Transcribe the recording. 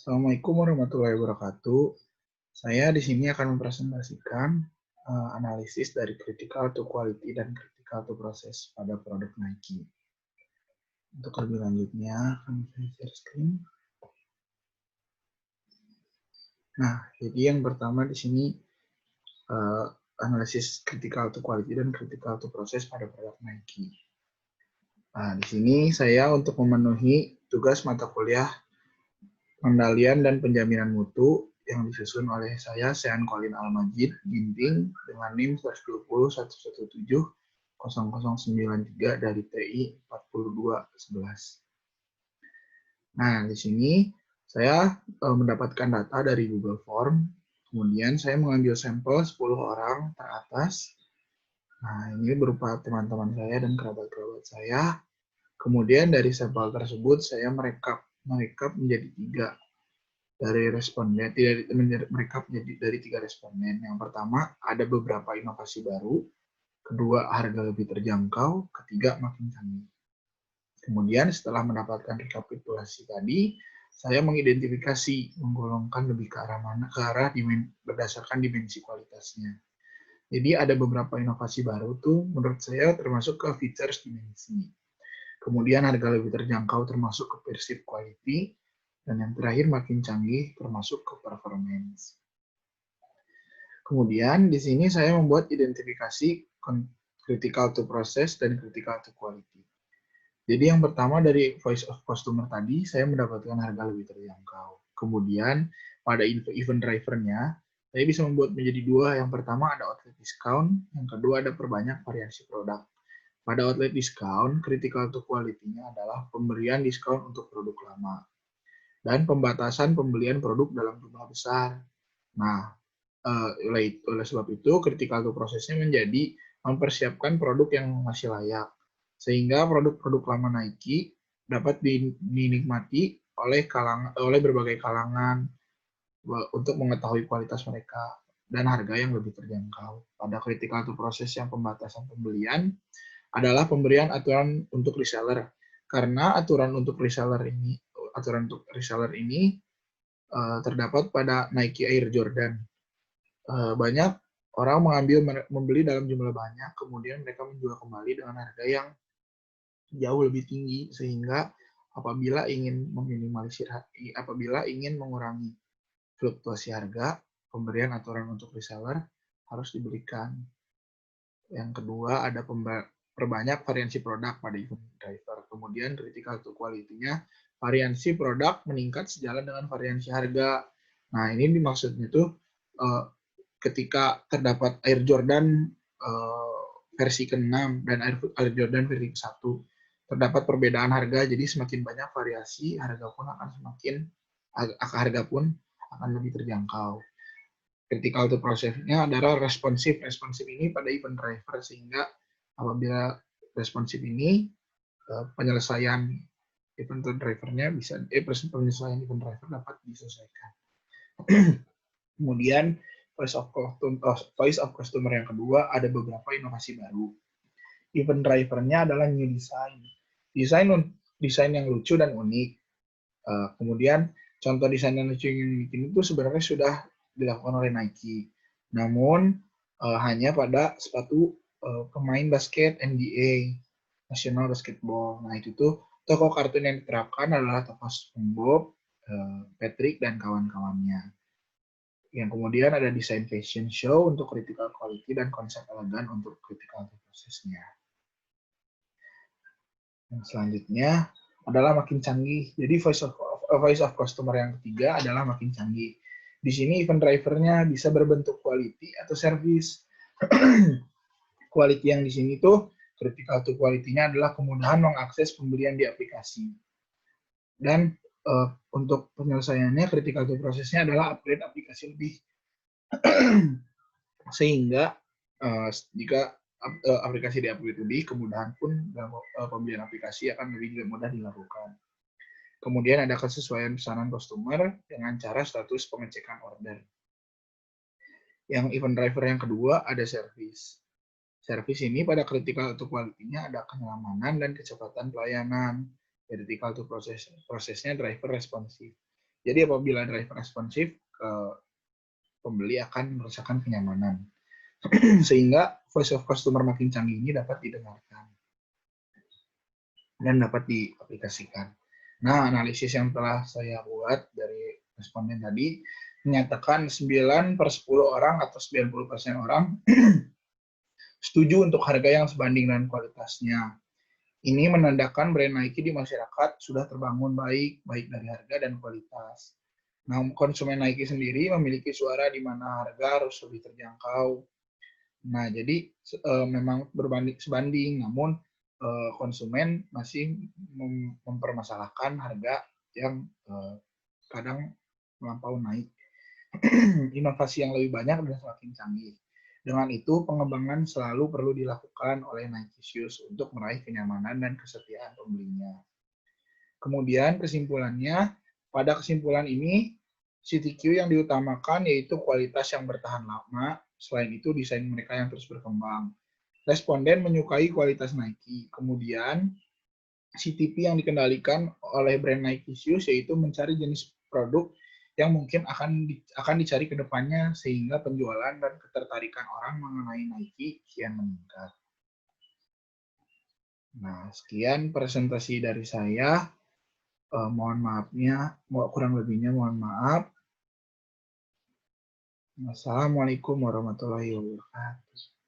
Assalamualaikum warahmatullahi wabarakatuh. Saya di sini akan mempresentasikan analisis dari critical to quality dan critical to process pada produk Nike. Untuk lebih lanjutnya, akan saya share screen. Nah, jadi yang pertama di sini analisis critical to quality dan critical to process pada produk Nike. Nah, di sini saya untuk memenuhi tugas mata kuliah pengendalian dan penjaminan mutu yang disusun oleh saya, Sean Colin Al-Majid, Ginting, dengan NIM 120.117.0093 dari TI 4211. Nah, di sini saya mendapatkan data dari Google Form, kemudian saya mengambil sampel 10 orang teratas. Nah, ini berupa teman-teman saya dan kerabat-kerabat saya. Kemudian dari sampel tersebut saya merekap menjadi 3 dari responden, mereka menjadi dari 3 responden. Yang pertama, ada beberapa inovasi baru. Kedua, harga lebih terjangkau. Ketiga, makin canggih. Kemudian setelah mendapatkan rekapitulasi tadi, saya mengidentifikasi, menggolongkan lebih ke arah mana, ke arah berdasarkan dimensi kualitasnya. Jadi ada beberapa inovasi baru tuh menurut saya termasuk ke features dimensi. Kemudian harga lebih terjangkau termasuk ke perceived quality, dan yang terakhir makin canggih termasuk ke performance. Kemudian di sini saya membuat identifikasi critical to process dan critical to quality. Jadi yang pertama dari voice of customer tadi, saya mendapatkan harga lebih terjangkau. Kemudian pada event drivernya, saya bisa membuat menjadi 2. Yang pertama ada outlet discount, yang kedua ada perbanyak variasi produk. Pada outlet discount, critical to quality-nya adalah pemberian diskon untuk produk lama dan pembatasan pembelian produk dalam jumlah besar. Nah, oleh sebab itu, critical to process-nya menjadi mempersiapkan produk yang masih layak, sehingga produk-produk lama Nike dapat dinikmati oleh berbagai kalangan untuk mengetahui kualitas mereka dan harga yang lebih terjangkau. Pada critical to process yang pembatasan pembelian adalah pemberian aturan untuk reseller. Karena aturan untuk reseller ini terdapat pada Nike Air Jordan. Banyak orang membeli dalam jumlah banyak, kemudian mereka menjual kembali dengan harga yang jauh lebih tinggi, sehingga apabila ingin mengurangi fluktuasi harga, pemberian aturan untuk reseller harus diberikan. Yang kedua, ada perbanyak variasi produk pada event driver. Kemudian critical to quality-nya, variasi produk meningkat sejalan dengan variasi harga. Nah, ini maksudnya tuh ketika terdapat Air Jordan versi ke-6 dan Air Jordan versi ke-1, terdapat perbedaan harga, jadi semakin banyak variasi, harga pun akan lebih terjangkau. Critical to process-nya adalah responsif. Responsif ini pada event driver, sehingga apabila responsif ini penyelesaian event drivernya penyelesaian event driver dapat diselesaikan. Kemudian voice of customer yang kedua, ada beberapa inovasi baru. Event drivernya adalah new design. Desain yang lucu dan unik. Kemudian contoh desain yang lucu yang unik ini tuh sebenarnya sudah dilakukan oleh Nike. Namun hanya pada sepatu pemain basket NBA, National Basketball. Nah, itu tuh toko kartun yang diterapkan adalah toko SpongeBob, Patrick, dan kawan-kawannya. Yang kemudian ada desain fashion show untuk critical quality dan konsep elegan untuk critical process-nya. Yang selanjutnya adalah makin canggih. Jadi voice of customer yang ketiga adalah makin canggih. Di sini event driver-nya bisa berbentuk quality atau service. Quality yang di sini tuh critical to quality-nya adalah kemudahan mengakses pembelian di aplikasi. Dan untuk penyelesaiannya critical to process-nya adalah upgrade aplikasi lebih. Sehingga jika aplikasi di-upgrade lebih, kemudahan pun dalam pembelian aplikasi akan lebih mudah dilakukan. Kemudian ada kesesuaian pesanan customer dengan cara status pengecekan order. Yang event driver yang kedua ada service. Service ini pada critical to quality-nya ada kenyamanan dan kecepatan pelayanan. Critical to prosesnya driver responsif. Jadi apabila driver responsif, pembeli akan merasakan kenyamanan. Sehingga voice of customer makin canggih ini dapat didengarkan dan dapat diaplikasikan. Nah, analisis yang telah saya buat dari responden tadi menyatakan 9/10 orang atau 90% orang setuju untuk harga yang sebanding dengan kualitasnya. Ini menandakan brand Nike di masyarakat sudah terbangun baik dari harga dan kualitas. Nah, konsumen Nike sendiri memiliki suara di mana harga harus lebih terjangkau. Nah, jadi memang sebanding, namun konsumen masih mempermasalahkan harga yang kadang melampau naik. Inovasi yang lebih banyak dan semakin canggih. Dengan itu, pengembangan selalu perlu dilakukan oleh Nike Shoes untuk meraih kenyamanan dan kesetiaan pembelinya. Kemudian kesimpulannya, pada kesimpulan ini, CTQ yang diutamakan yaitu kualitas yang bertahan lama, selain itu desain mereka yang terus berkembang. Responden menyukai kualitas Nike. Kemudian, CTP yang dikendalikan oleh brand Nike Shoes yaitu mencari jenis produk yang mungkin akan dicari ke depannya sehingga penjualan dan ketertarikan orang mengenai Nike kian meningkat. Nah, sekian presentasi dari saya. Mohon maafnya, kurang lebihnya mohon maaf. Wassalamualaikum warahmatullahi wabarakatuh.